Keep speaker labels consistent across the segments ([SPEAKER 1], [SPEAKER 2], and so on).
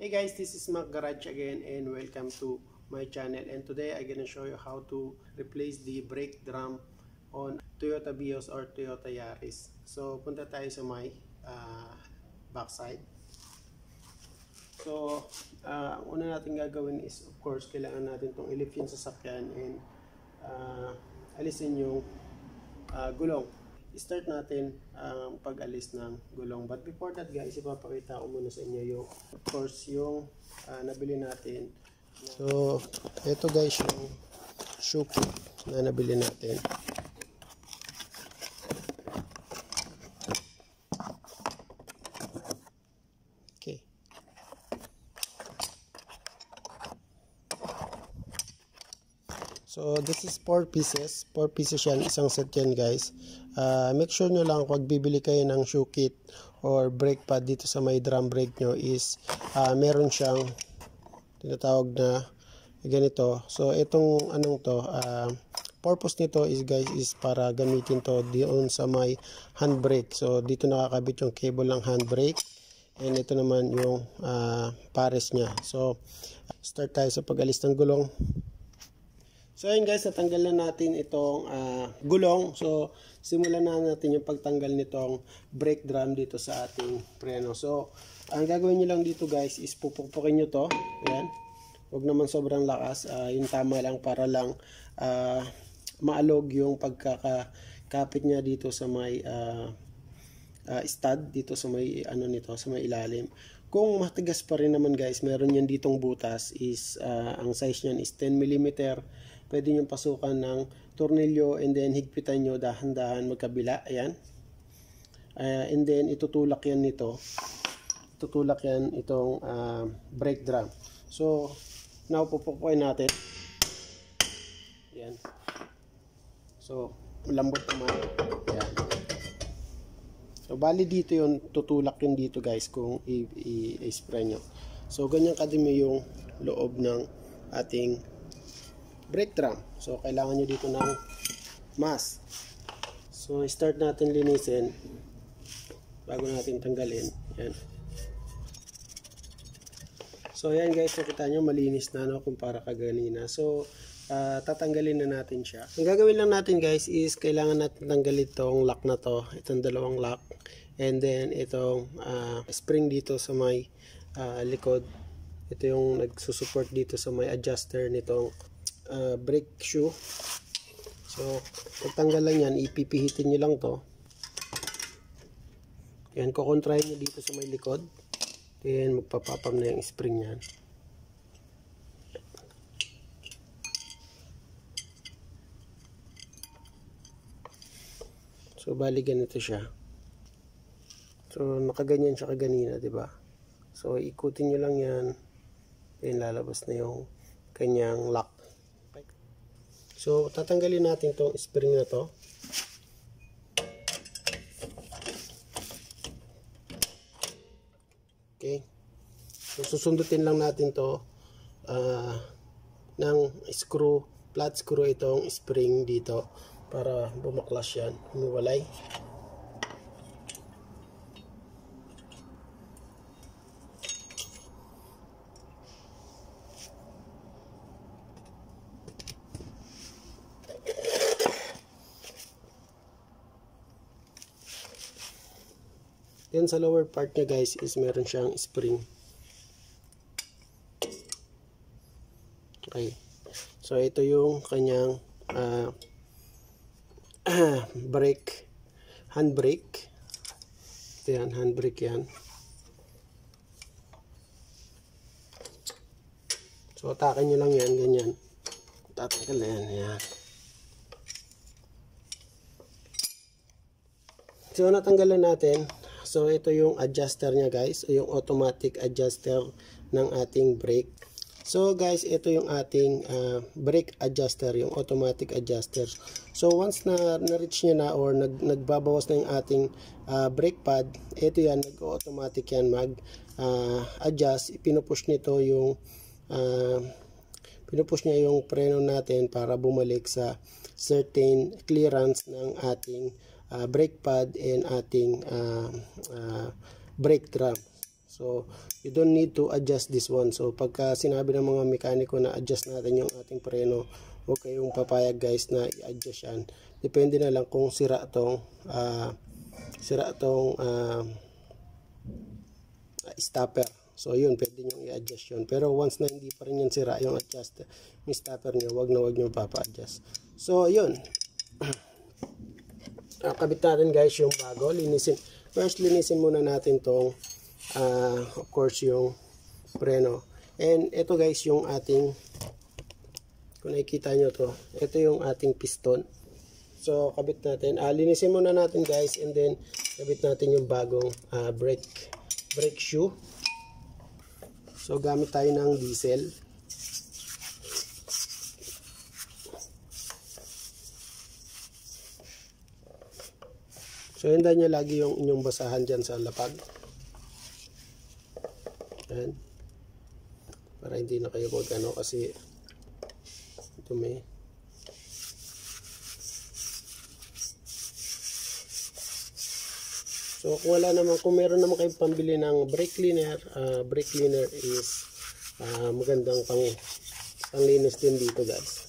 [SPEAKER 1] Hey guys, this is Mac Garage again and welcome to my channel, and today I'm gonna show you how to replace the brake drum on Toyota Vios or Toyota Yaris. So punta tayo sa may backside. So ang una natin gagawin is, of course, kailangan natin itong i-lift yung sasakyan and alisin yung gulong. Start natin ang pag-alis ng gulong. But before that guys, ipapakita ko muna sa inyo yung, of course, yung nabili natin. So, ito guys yung shoe kit na nabili natin. Okay. So, this is 4 pieces. 4 pieces yan. Isang set yan guys. Make sure nyo lang kung bibili kayo ng shoe kit or brake pad dito sa may drum brake nyo is meron siyang tinatawag na ganito. So, itong anong to, purpose nito is guys is para gamitin to doon sa may handbrake. So, dito nakakabit yung cable ng handbrake. And ito naman yung pares niya. So, start tayo sa pag-alis ng gulong. So ayun guys, natanggal na natin itong gulong. So simulan na natin yung pagtanggal nitong brake drum dito sa ating preno. So ang gagawin nyo lang dito guys is pupukpukin nyo to. Ayan. Huwag naman sobrang lakas. Yung tama lang para lang maalog yung pagkakapit niya dito sa may stud dito sa may ano nito, sa may ilalim. Kung matigas pa rin naman guys, meron yan ditong butas is ang size niyan is 10 mm. Pwede nyo pasukan ng tornilyo and then higpitan nyo dahan-dahan magkabila. Ayan. And then itutulak yan nito. Itutulak yan itong brake drum. So now pupukuin natin. Ayan. So lambot naman. Ayan. So bali dito yun, tutulak yun dito guys kung i-spray nyo. So ganyan kadami yung loob ng ating brake drum. So kailangan nyo dito ng mask. So start natin linisin bago natin tanggalin. Yan. So yan guys, nakita nyo malinis na no, kumpara kaganina. So tatanggalin na natin siya. Ang gagawin lang natin guys is kailangan natin tanggalin itong lock na to, itong dalawang lock, and then itong spring dito sa may likod. Ito yung nagsusupport dito sa may adjuster nitong brake shoe. So pagtanggal lang yan, ipipihitin nyo lang to. Yan, kukontrahin nyo dito sa may likod, then magpapapam na yung spring yan. So bali ganito siya. So nakaganyan siya kaganina, di ba? So ikutin nyo lang yan, then lalabas na yung kanyang lock. So tatanggalin natin tong spring na to. Okay. So susundutin lang natin to ng screw, flat screw itong spring dito para bumaklas yan, humiwalay. Yan sa lower part niya guys is meron siyang spring. Okay. So ito yung kanyang brake, handbrake. Ito yan, handbrake yan. So atakan nyo lang yan, ganyan. Tatanggal na yan, yan. So natanggalan natin. So ito yung adjuster niya guys, yung automatic adjuster ng ating brake. So guys, ito yung ating brake adjuster, yung automatic adjuster. So once na-reach niya na or nagbabawas na yung ating brake pad, ito yan, nag-automatic yan mag-adjust. Pinupush nito yung pinupush niya yung preno natin para bumalik sa certain clearance ng ating brake pad and ating brake drum. So you don't need to adjust this one. So pagka sinabi ng mga mekaniko na adjust natin yung ating preno, huwag kayong papayag guys na i-adjust yan. Depende na lang kung sira tong stopper. So yun, pwede nyo i-adjust yun. Pero once na hindi pa rin yan sira yung stopper nyo, wag nyo papa-adjust. So yun, kabit natin guys yung bago. First linisin muna natin tong of course yung preno. And ito guys yung ating, kung nakikita nyo to, ito yung ating piston. So kabit natin, linisin muna natin guys, and then kabit natin yung bagong brake shoe. So gamit tayo ng diesel. So hintayin nyo lagi yung inyong basahan dyan sa lapag. Yan. Para hindi na kayo magano kasi dumi. So kung meron naman kayong pambili ng brake cleaner is magandang panglinis din dito guys.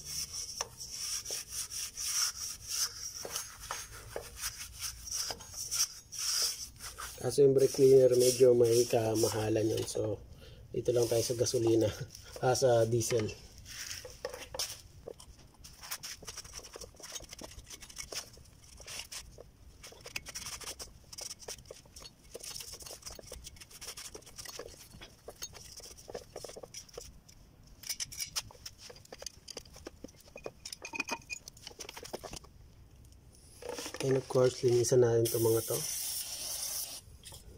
[SPEAKER 1] Kaso yung brake cleaner medyo may kamahalan yun. So dito lang tayo sa gasolina, sa diesel. And of course, linisan natin itong mga to.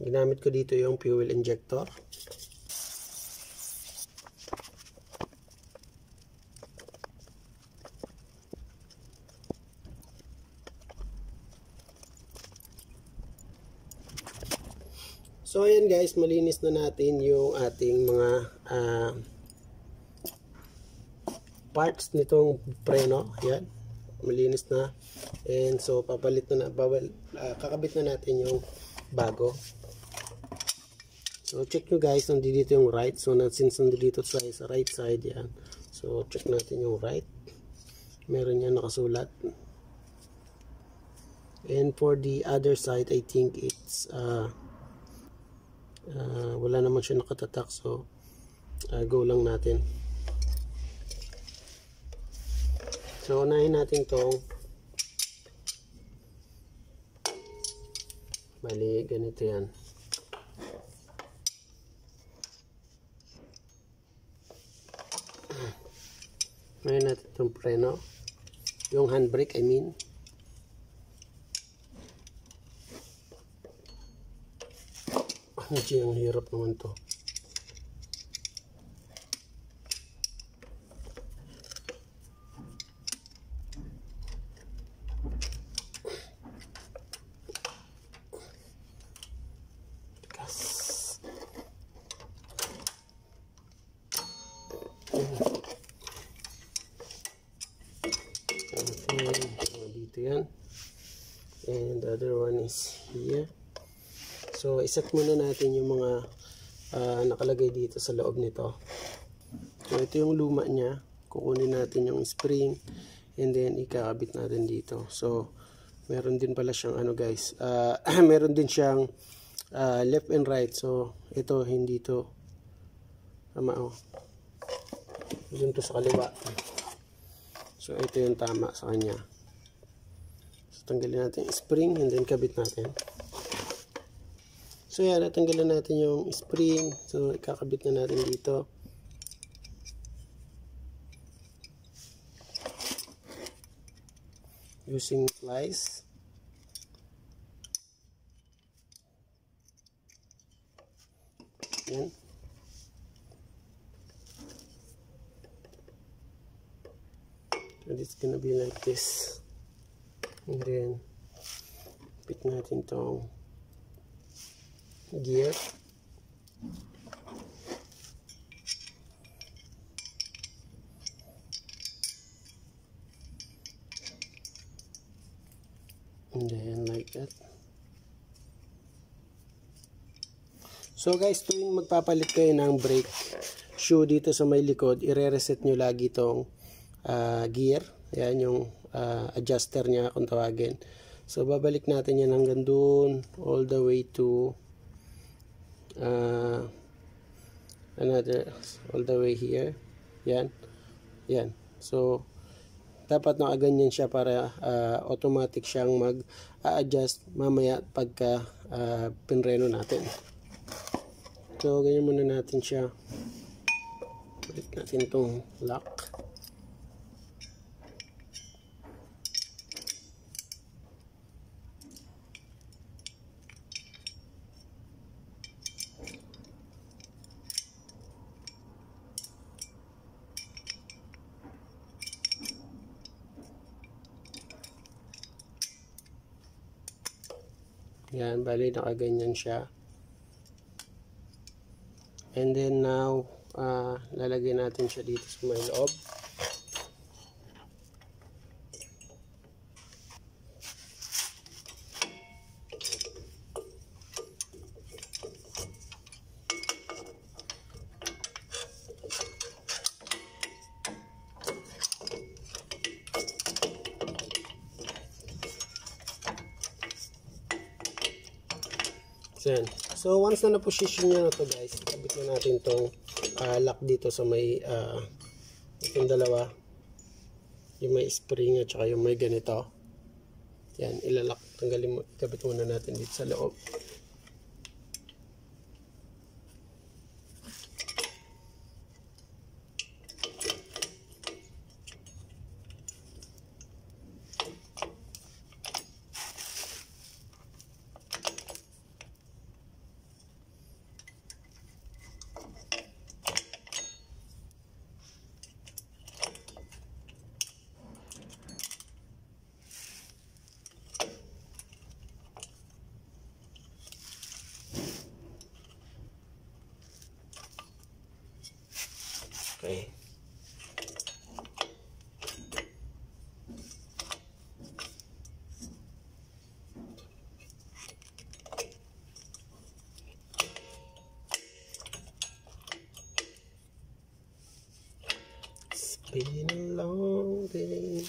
[SPEAKER 1] Ginamit ko dito yung fuel injector. So ayan guys, malinis na natin yung ating mga parts nitong preno. Ayan, malinis na. And so kakabit na natin yung bago. So check nyo guys, nandito yung right. So since nandito sa right side yan, so check natin yung right. Meron yan nakasulat. And for the other side, I think it's wala naman siya nakatatak, so go lang natin. So unahin natin tong bali ganito yan. Ngayon natin itong preno, yung handbrake I mean. Ang hirap naman to. Dito yan. And the other one is here. So iset muna natin yung mga nakalagay dito sa loob nito. So ito yung luma niya. Kukunin natin yung spring and then ikakabit natin dito. So meron din pala siyang ano guys, meron din siyang left and right. So ito hindi to tama, dito sa kaliwa. So ito yung tama sa kanya. So tanggalin natin yung spring and then kabit natin. So yan, natanggalan natin yung spring. So ikakabit na natin dito. Using pliers. Yan. So it's gonna be like this. And then pit natin tong gear. And then like that. So guys, tuwing magpapalit kayo ng brake shoe dito sa may likod, i-reset nyo lagi itong gear. Ayan yung adjuster niya kung tawagin. So babalik natin yan hanggang dun, all the way to all the way here. Yan. Yan. So dapat nakaganyan siya para automatic siyang mag-adjust mamaya pagka pinreno natin. So ganyan muna natin siya. Balik natin itong lock. Yan, bali nakaganyan siya. And then now, lalagay natin siya dito sa may loob. So once na na-position nyo na to guys, ikabit na natin tong lock dito sa may itong dalawa, yung may spring at saka yung may ganito. Yan, ilalak, tanggalin mo, ikabit muna natin dito sa loob. Okay. It's been a long day.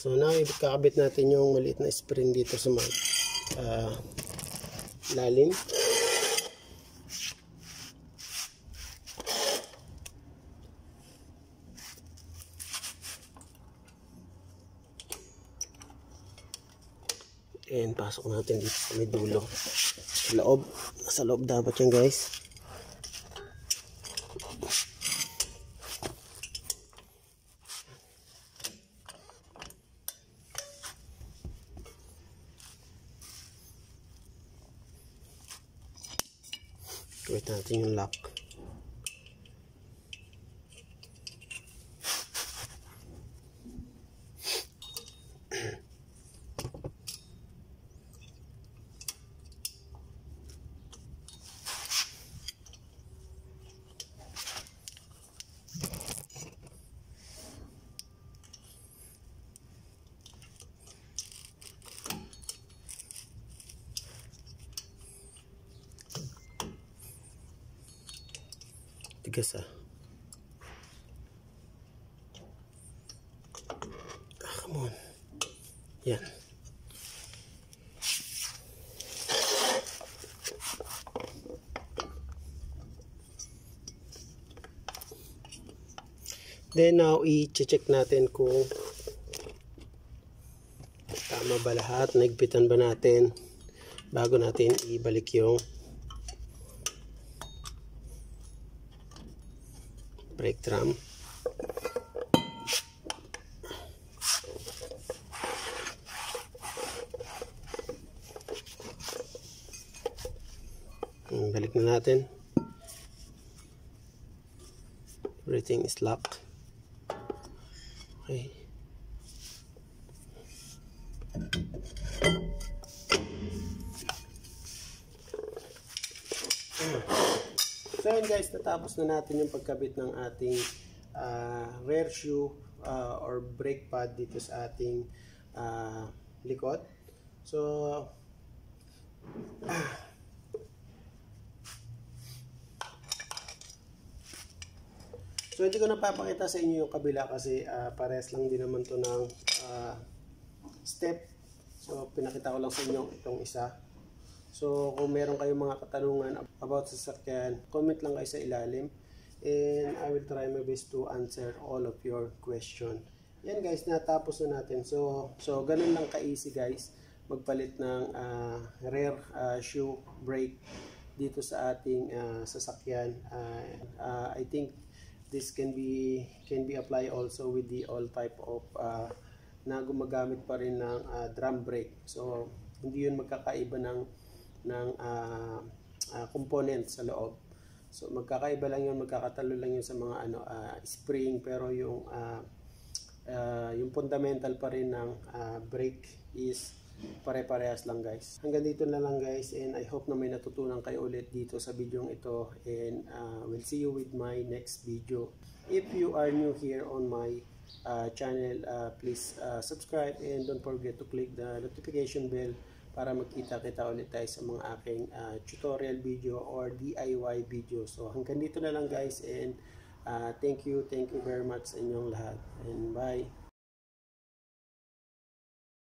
[SPEAKER 1] So now, ikakabit natin yung maliit na spring dito sa may lalim. And pasok natin dito sa may dulo. Sa loob. Sa loob dapat yan guys. Wait natin yung lock. Tigas come on. Yan. Then now, i-check natin kung tama ba lahat, naigpitan ba natin bago natin ibalik yung brake drum. Balik na natin. Everything is locked. Okay. So yun guys, natapos na natin yung pagkabit ng ating rear shoe or brake pad dito sa ating likod. So hindi ko napapakita sa inyo yung kabila kasi parehas lang din naman to ng step. So pinakita ko lang sa inyo itong isa. So kung meron kayong mga katanungan about sa sasakyan, comment lang kayo sa ilalim and I will try my best to answer all of your question. Yan guys, natapos na natin. So ganun lang ka-easy guys magpalit ng rear shoe brake dito sa ating sasakyan. I think this can be applied also with the all type of na gumagamit pa rin ng drum brake. So hindi yun magkakaiba ng components sa loob. So magkakaiba lang yun, magkakatalo lang yun sa mga spring, pero yung fundamental pa rin ng brake is pare-parehas lang guys. Hanggang dito na lang guys, and I hope na may natutunan kayo ulit dito sa video ito, and we'll see you with my next video. If you are new here on my channel, please subscribe and don't forget to click the notification bell para magkita-kita ulit tayo sa mga aking tutorial video or DIY video. So hanggang dito na lang guys, and thank you very much sa inyong lahat, and bye.